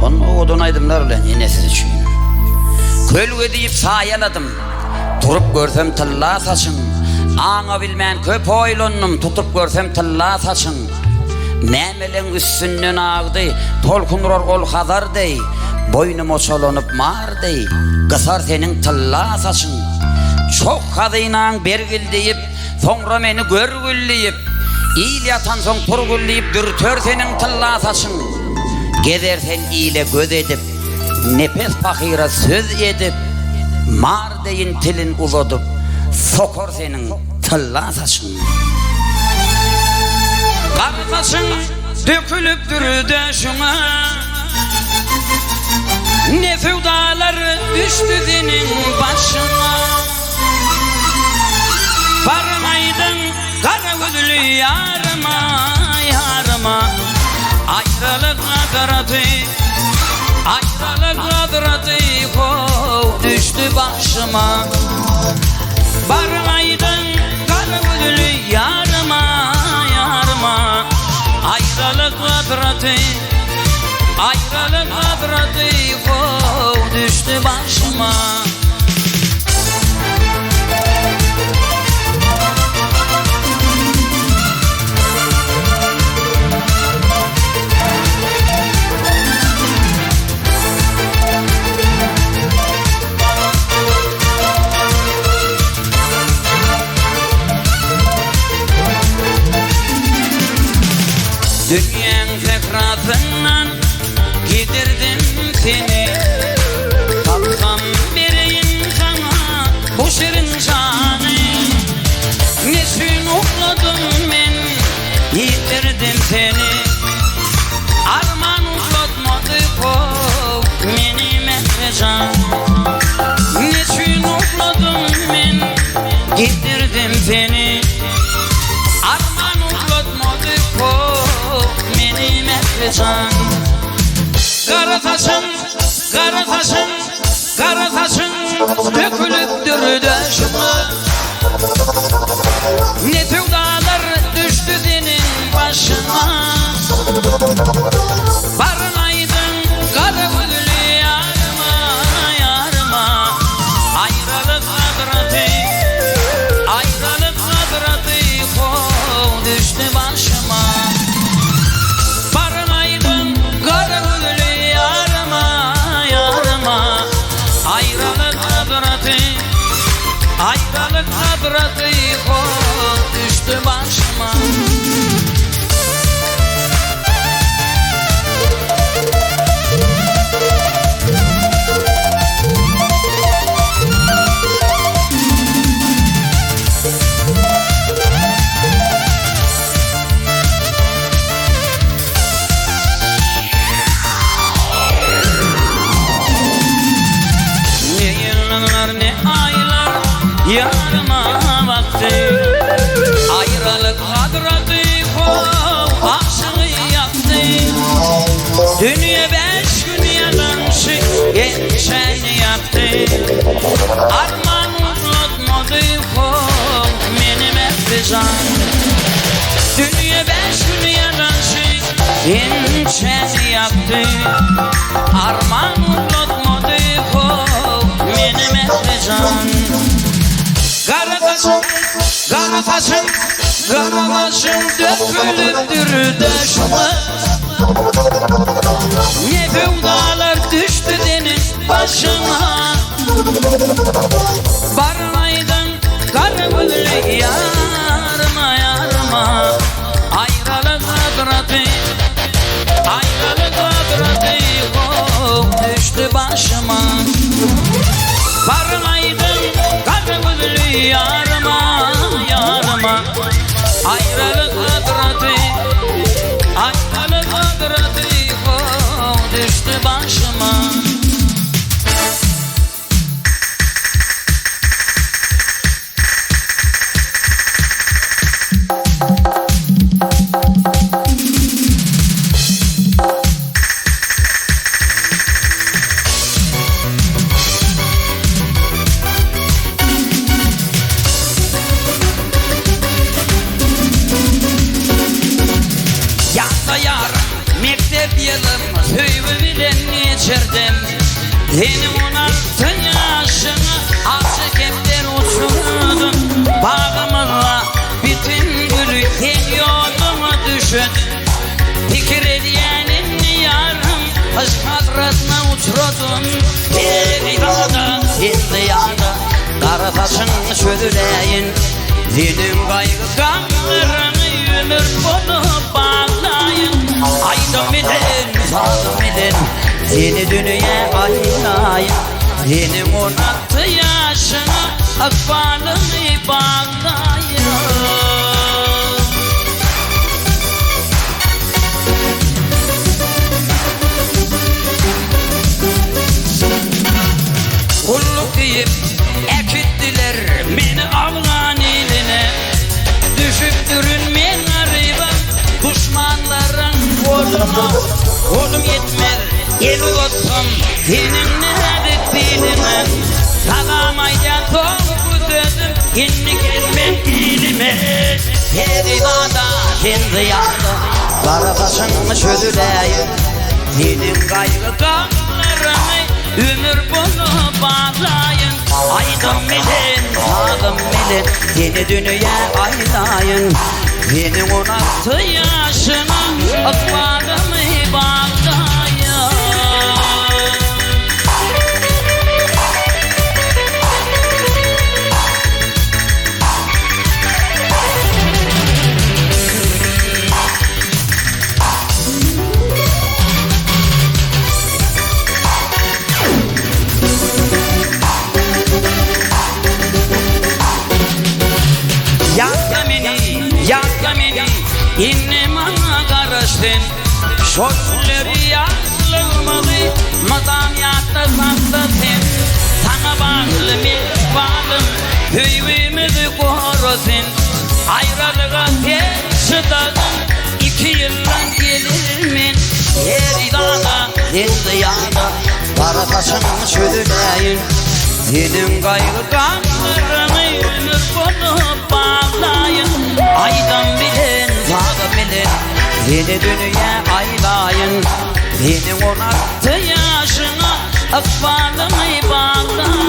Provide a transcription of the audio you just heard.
Onu odunaydımlar ulan yine sizi çünkü. Kölge deyip sayaladım. Durup görsem tılla saçın. Ağa bilmeyen köp oylonnum. Tutup görsem tılla saçın. Memelen üstünden ağdı. Tolkunuror kol hazar dey. Boynum oçolunup mar dey. Kısar senin tılla saçın. Çok kadıyla bergil deyip sonra beni görgülleyip İyil yatan son turgulleyip dürtör senin tılla saçın. Gezersen iyile göz edip nefes pakira söz edip mar deyin tilin uzadıp sokor senin tılla saçın. Kar saçın dökülüptür döşüne, ne fevdalar düştü senin başına. Varmaydın kara gözlü yarıma, yarıma. Ayrılık kadratı, ayrılık kadratı kov düştü başıma. Varmaydın kara gözlü yarıma, yarıma. Ayrılık kadratı, ayrılık kadratı kov düştü başıma. Dünyanın tekrarından gidirdim seni. Kalkam vereyim sana bu şirin şanı. Neşin ukladım ben, yitirdim seni. Arman uzatmadı kov benim etmecan. Neşin ukladım ben, yitirdim seni. Arman uzatmadı kov benim etmecan. Kara saçın, kara saçın, kara saçın dökülüptür döşüme. Ne tüvdalar düştü senin başına. Varmaydın kara gözlü yarıma, yarıma. Ayrılık kadratı, ayrılık kadratı kov düştü başıma. Varmaydın kara gözlü yarıma, yarıma. Ayrılık kadratı, ayrılık kadratı kov düştü başıma. Yarıma baktı, ayrılık kadratı kov akşamı yaktı. Dünya 5 gün yalanşı geçeni yaktı. Arman unutmadı kov benim efrizan. Dünya 5 gün yalanşı geçeni yaktı. Arman unutmadı kov benim efrizan. Kara saçın, kara saçın, kara saçın dökülüptür döşüme. Ne fevdalar düştü senin başına. Varmaydın kara gözlü yarıma, yarıma. Ayrılık kadratı, ayrılık kadratı kov düştü başıma. Varmaydın kara gözlü yarıma, yarıma. Ayrılık kadratı, ayrılık kadratı kov düştü başıma. Mektep yılım hüyü bilen Senin 16 yaşına açık evler uçurdun. Bağımınla bütün gülü sen yoluma düşün. Fikir ediyenin yarım aşk hasretine uçurdun. Her yanda sen diyarda kara taşın çözüleyin. Senin kaygı kanlarını ömür boyu bağlayın. Aydım bilin, sağdım bilin, seni dünyaya ayırayım. Senin 16 yaşına akbalını bağlayın. Kulluk deyip ekittiler beni Afgan iline. Düşüp dürünmen arriba düşmanların koluna. Kolum yetmez el olsam senin nerede diline. Sağamaydan soğuk dedim inni gelmem dilime. Her divada sen diyarda kara taşını çözüleyim. Senin kaygı kanlarını ömür boyu bağlayın. Aydım bilin, sağdım bilin, seni dünyaya aylayın. Senin 16 yaşına akbalımı bağlayın. Yakla beni, inne bana karıştın. Şortları yaslığımı, madam yatta saklasın. Sana bağlı mekvalım, hüyümüzü korusun. Ayrılığa yaşadın, 2 yıldan gelirmin. Her dağda, her diyarda, kara taşını çözüleyin. Senin kaygı kanlarını ömür boyu bağlayın. Aydan bilin, sağdan bilin, seni dünyaya aylayın. Senin 16 yaşına akbalını bağlayın.